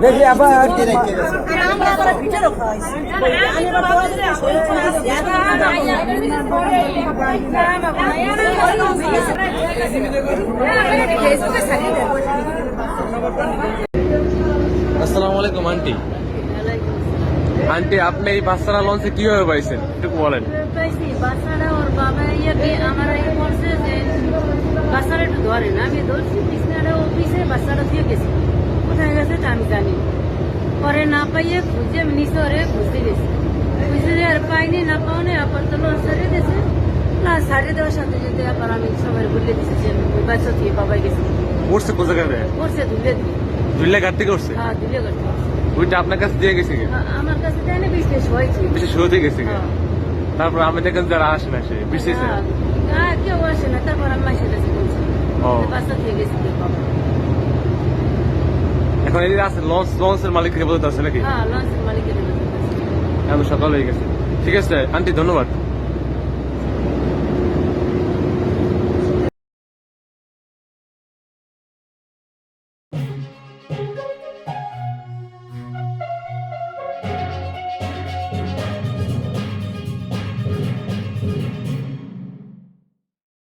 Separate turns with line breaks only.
দেখি আবার
আসসালামু আলাইকুম আন্টি। আন্টি, আপনি এই বাচ্চারা লঞ্চে কিভাবে পাইছেন একটু বলেন।
বাচ্চারা ওর বাবা আমার বলছে যে বাচ্চারা একটু ধরেন, আমি ধরছি পিছনে অফিসে বাচ্চারা দিয়ে গেছি, কোথায় গেছে তা আমি জানি। পরে না পাইয়ে খুঁজে আমি নিচে ওরে খুঁজতে গেছি, খুঁজে আর পাইনি, না পাওনি। আবার তো লঞ্চ ছাড়িয়ে দিয়েছে, লঞ্চ ছাড়িয়ে দেওয়ার সাথে সাথে আবার আমি সবাই বলে দিচ্ছি যে ওই বাচ্চা দিয়ে বাবাই গেছে।
উঠছে কোথা থেকে?
করছে ধুলে দিয়ে,
ধুলে ঘাট থেকে উঠছে?
হ্যাঁ ধুলে করতে।
ওইটা আপনার কাছে দিয়ে গেছে?
আমার কাছে তাই না বিশেষ হয়েছে,
বেশি শুরুতে গেছে। তারপর আমি দেখেন যারা আসে না, সে বিশেষ
কেউ আসে না। তারপর আমি মাসের কাছে বলছি বাচ্চা দিয়ে গেছি বাবা।
এখন এই আছে লঞ্চের মালিক থেকে বলতে আছে নাকি?
হ্যাঁ লঞ্চের মালিকের
এখন সকাল হয়ে গেছে। ঠিক আছে আন্টি, ধন্যবাদ।